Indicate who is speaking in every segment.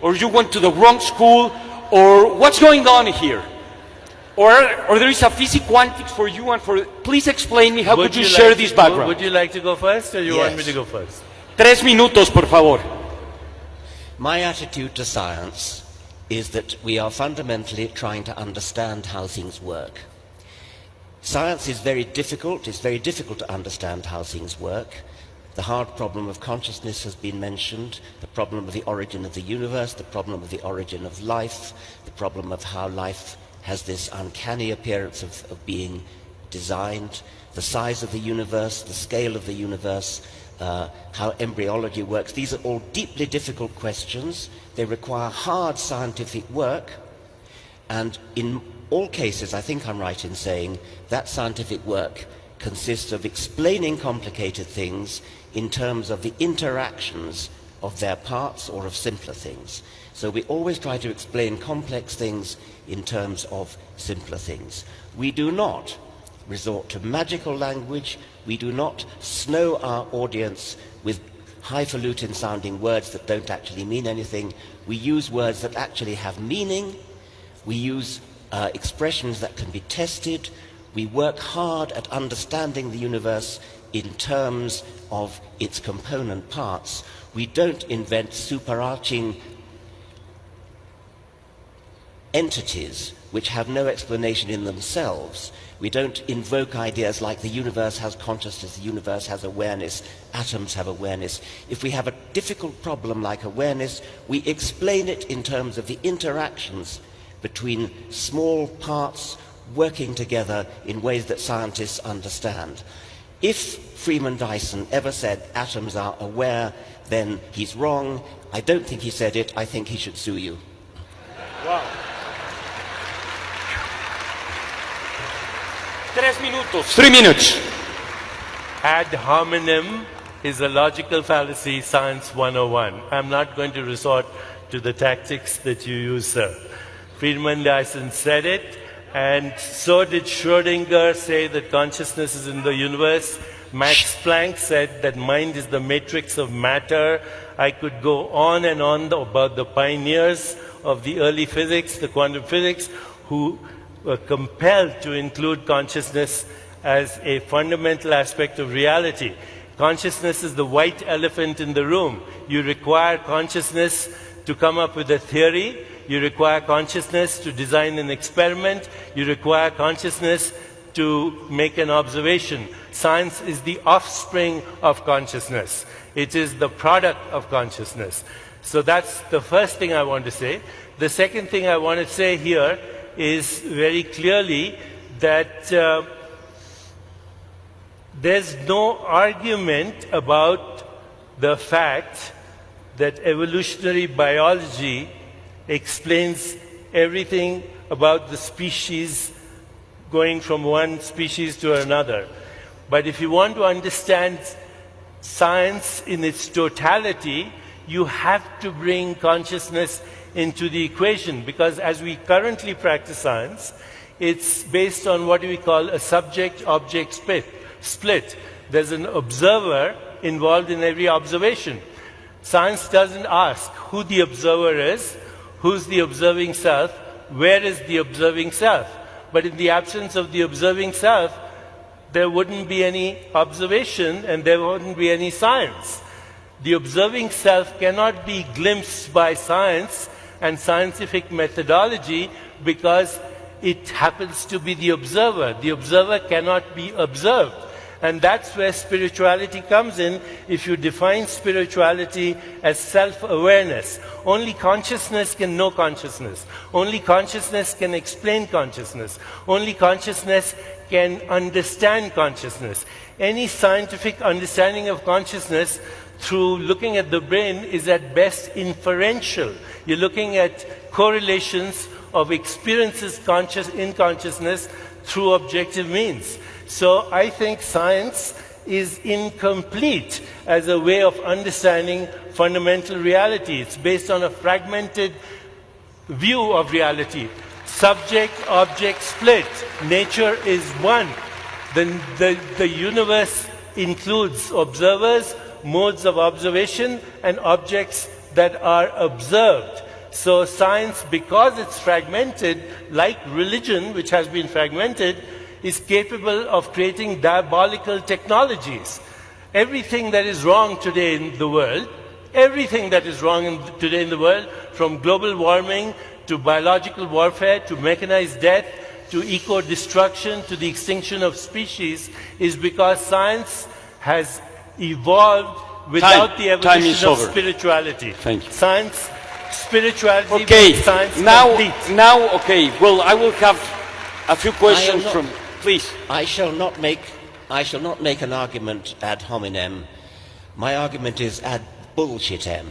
Speaker 1: or you went to the wrong school, or what's going on here? Or there is a physics quantics for you and for... Please explain me how could you share this background?
Speaker 2: Would you like to go first, or you want me to go first?
Speaker 1: 3 minutos, por favor.
Speaker 3: My attitude to science is that we are fundamentally trying to understand how things work. Science is very difficult. It's very difficult to understand how things work. The hard problem of consciousness has been mentioned, the problem of the origin of the universe, the problem of the origin of life, the problem of how life has this uncanny appearance of being designed, the size of the universe, the scale of the universe, how embryology works. These are all deeply difficult questions. They require hard scientific work, and in all cases, I think I'm right in saying that scientific work consists of explaining complicated things in terms of the interactions of their parts or of simpler things. So we always try to explain complex things in terms of simpler things. We do not resort to magical language. We do not snow our audience with highfalutin sounding words that don't actually mean anything. We use words that actually have meaning. We use expressions that can be tested. We work hard at understanding the universe in terms of its component parts. We don't invent superarching entities which have no explanation in themselves. We don't invoke ideas like the universe has consciousness, the universe has awareness, atoms have awareness. If we have a difficult problem like awareness, we explain it in terms of the interactions between small parts working together in ways that scientists understand. If Freeman Dyson ever said atoms are aware, then he's wrong. I don't think he said it. I think he should sue you.
Speaker 1: Wow. 3 minutos. 3 minutes.
Speaker 2: Ad hominem is a logical fallacy, science 101. I'm not going to resort to the tactics that you use, sir. Freeman Dyson said it, and so did Schrödinger say that consciousness is in the universe. Max Planck said that mind is the matrix of matter. I could go on and on about the pioneers of the early physics, the quantum physics, who were compelled to include consciousness as a fundamental aspect of reality. Consciousness is the white elephant in the room. You require consciousness to come up with a theory. You require consciousness to design an experiment. You require consciousness to make an observation. Science is the offspring of consciousness. It is the product of consciousness. So that's the first thing I want to say. The second thing I want to say here is very clearly that there's no argument about the fact that evolutionary biology explains everything about the species going from one species to another. But if you want to understand science in its totality, you have to bring consciousness into the equation, because as we currently practice science, it's based on what we call a subject-object split. There's an observer involved in every observation. Science doesn't ask who the observer is, who's the observing self, where is the observing self. But in the absence of the observing self, there wouldn't be any observation and there wouldn't be any science. The observing self cannot be glimpsed by science and scientific methodology because it happens to be the observer. The observer cannot be observed. And that's where spirituality comes in. If you define spirituality as self-awareness, only consciousness can know consciousness. Only consciousness can explain consciousness. Only consciousness can understand consciousness. Any scientific understanding of consciousness through looking at the brain is at best inferential. You're looking at correlations of experiences in consciousness through objective means. So I think science is incomplete as a way of understanding fundamental reality. It's based on a fragmented view of reality. Subject-object split. Nature is one. The universe includes observers, modes of observation, and objects that are observed. So science, because it's fragmented, like religion, which has been fragmented, is capable of creating diabolical technologies. Everything that is wrong today in the world, today in the world, from global warming to biological warfare to mechanized death to eco-destruction to the extinction of species, is because science has evolved without the evolution of spirituality.
Speaker 1: Thank you.
Speaker 2: Science, spirituality,
Speaker 1: Okay,
Speaker 2: makes science
Speaker 1: now,
Speaker 2: complete.
Speaker 1: okay, well, I will have a few questions from, please.
Speaker 3: I shall not make an argument ad hominem. My argument is ad bullshitem.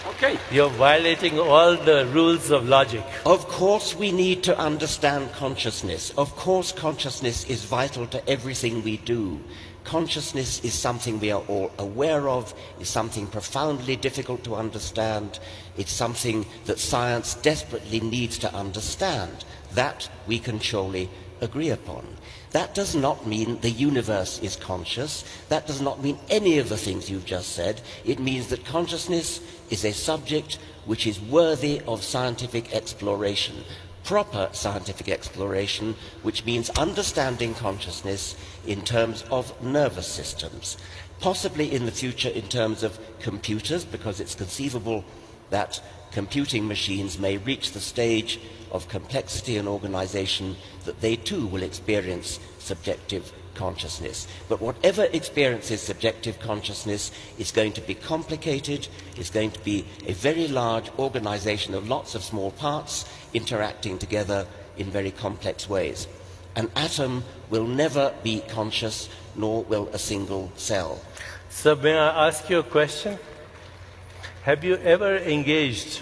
Speaker 1: Okay.
Speaker 2: You're violating all the rules of logic.
Speaker 3: Of course we need to understand consciousness. Of course consciousness is vital to everything we do. Consciousness is something we are all aware of, is something profoundly difficult to understand. It's something that science desperately needs to understand. That we can surely agree upon. That does not mean the universe is conscious. That does not mean any of the things you've just said. It means that consciousness is a subject which is worthy of scientific exploration. Proper scientific exploration, which means understanding consciousness in terms of nervous systems. Possibly in the future in terms of computers, because it's conceivable that computing machines may reach the stage of complexity and organization that they too will experience subjective consciousness. But whatever experiences subjective consciousness is going to be complicated, is going to be a very large organization of lots of small parts interacting together in very complex ways. An atom will never be conscious, nor will a single cell.
Speaker 2: So may I ask you a question? Have you ever engaged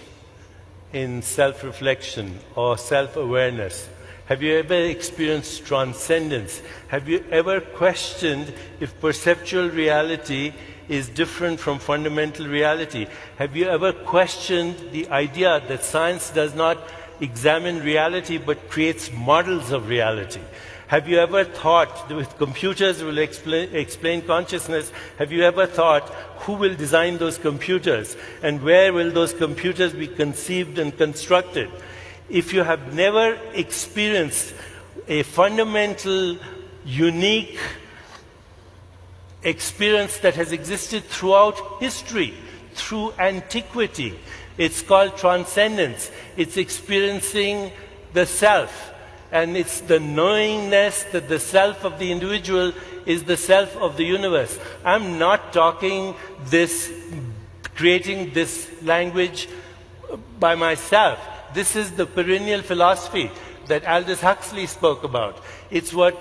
Speaker 2: in self-reflection or self-awareness? Have you ever experienced transcendence? Have you ever questioned if perceptual reality is different from fundamental reality? Have you ever questioned the idea that science does not examine reality but creates models of reality? Have you ever thought that with computers will explain consciousness, have you ever thought who will design those computers and where will those computers be conceived and constructed? If you have never experienced a fundamental, unique experience that has existed throughout history, through antiquity, it's called transcendence. It's experiencing the self. And it's the knowingness that the self of the individual is the self of the universe. I'm not talking this, creating this language by myself. This is the perennial philosophy that Aldous Huxley spoke about. It's what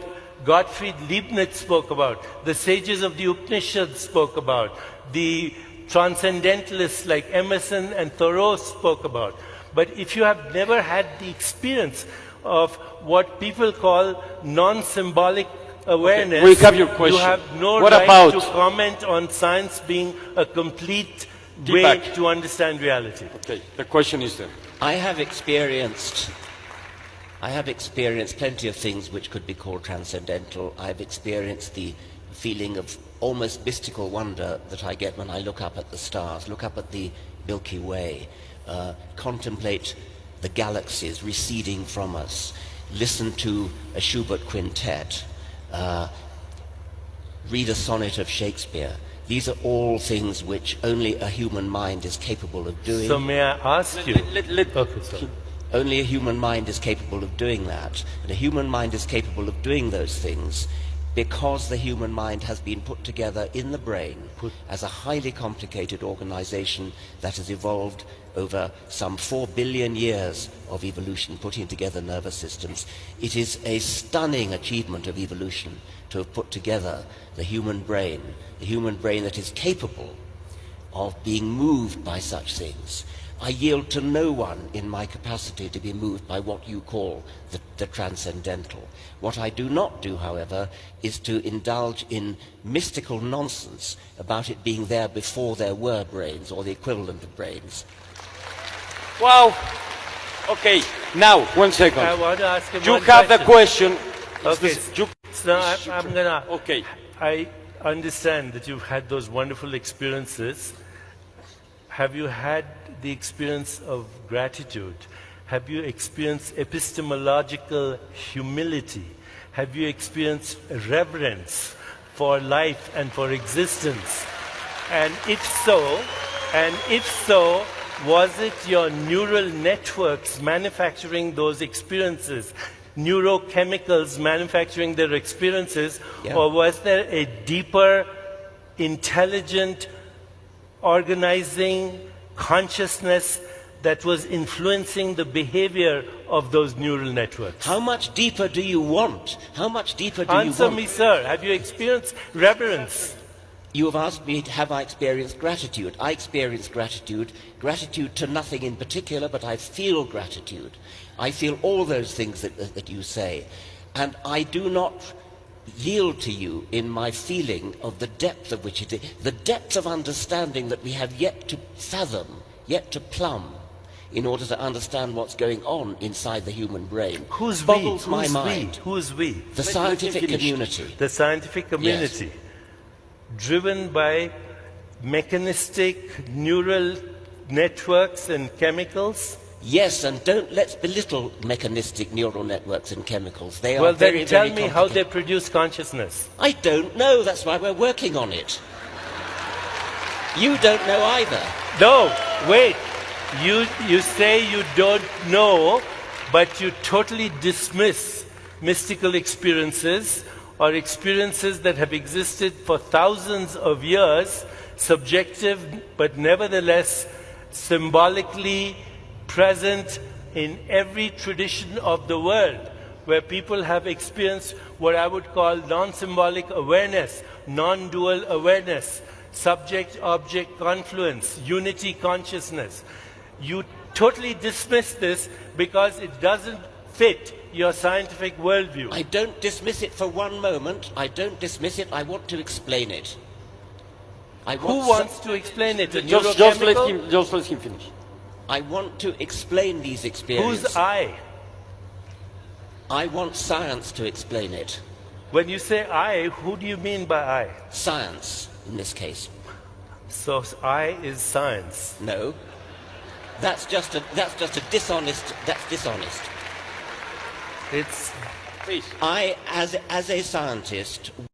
Speaker 2: Gottfried Leibniz spoke about. The sages of the Upanishads spoke about. The transcendentalists like Emerson and Thoreau spoke about. But if you have never had the experience of what people call non-symbolic awareness,
Speaker 1: okay, we have your question.
Speaker 2: You have no
Speaker 1: what
Speaker 2: right
Speaker 1: about
Speaker 2: to comment on science being a complete way to understand reality.
Speaker 1: Okay, the question is then.
Speaker 3: I have experienced plenty of things which could be called transcendental. I've experienced the feeling of almost mystical wonder that I get when I look up at the stars, look up at the Milky Way, contemplate the galaxies receding from us, listen to a Schubert quintet, read a sonnet of Shakespeare. These are all things which only a human mind is capable of doing.
Speaker 2: So may I ask you? Okay, sorry.
Speaker 3: Only a human mind is capable of doing that. And a human mind is capable of doing those things because the human mind has been put together in the brain as a highly complicated organization that has evolved over some 4 billion years of evolution, putting together nervous systems. It is a stunning achievement of evolution to have put together the human brain that is capable of being moved by such things. I yield to no one in my capacity to be moved by what you call the transcendental. What I do not do, however, is to indulge in mystical nonsense about it being there before there were brains or the equivalent of brains.
Speaker 1: Wow. Okay, now, 1 second.
Speaker 2: I want to ask him
Speaker 1: you
Speaker 2: one
Speaker 1: have
Speaker 2: question.
Speaker 1: the question.
Speaker 2: Okay, so I'm going to...
Speaker 1: Okay.
Speaker 2: I understand that you've had those wonderful experiences. Have you had the experience of gratitude? Have you experienced epistemological humility? Have you experienced reverence for life and for existence? And if so, was it your neural networks manufacturing those experiences, neurochemicals manufacturing their experiences, or was there a deeper, intelligent, organizing consciousness that was influencing the behavior of those neural networks?
Speaker 3: How much deeper do you want? How much deeper do you want?
Speaker 2: Answer me, sir. Have you experienced reverence?
Speaker 3: You have asked me, have I experienced gratitude? I experience gratitude to nothing in particular, but I feel gratitude. I feel all those things that you say. And I do not yield to you in my feeling of the depth of which it is, the depth of understanding that we have yet to fathom, yet to plumb, in order to understand what's going on inside the human brain.
Speaker 2: Who's
Speaker 3: boggles
Speaker 2: we?
Speaker 3: my
Speaker 2: Who's
Speaker 3: mind.
Speaker 2: We? Who's we?
Speaker 3: The scientific community.
Speaker 2: The scientific community.
Speaker 3: Yes.
Speaker 2: Driven by mechanistic neural networks and chemicals?
Speaker 3: Yes, and let's belittle mechanistic neural networks and chemicals. They are
Speaker 2: well,
Speaker 3: very,
Speaker 2: then tell
Speaker 3: very
Speaker 2: me
Speaker 3: complicated.
Speaker 2: how they produce consciousness.
Speaker 3: I don't know. That's why we're working on it. You don't know either.
Speaker 2: No, wait. You say you don't know, but you totally dismiss mystical experiences or experiences that have existed for thousands of years, subjective but nevertheless symbolically present in every tradition of the world, where people have experienced what I would call non-symbolic awareness, non-dual awareness, subject-object confluence, unity consciousness. You totally dismiss this because it doesn't fit your scientific worldview.
Speaker 3: I don't dismiss it for one moment. I don't dismiss it. I want to explain it.
Speaker 2: Who wants to explain it?
Speaker 1: Just let him finish.
Speaker 3: I want to explain these experiences.
Speaker 2: Who's I?
Speaker 3: I want science to explain it.
Speaker 2: When you say I, who do you mean by I?
Speaker 3: Science, in this case.
Speaker 2: So I is science.
Speaker 3: No. That's just a dishonest. That's dishonest.
Speaker 2: It's.
Speaker 1: Please.
Speaker 3: I, as a scientist,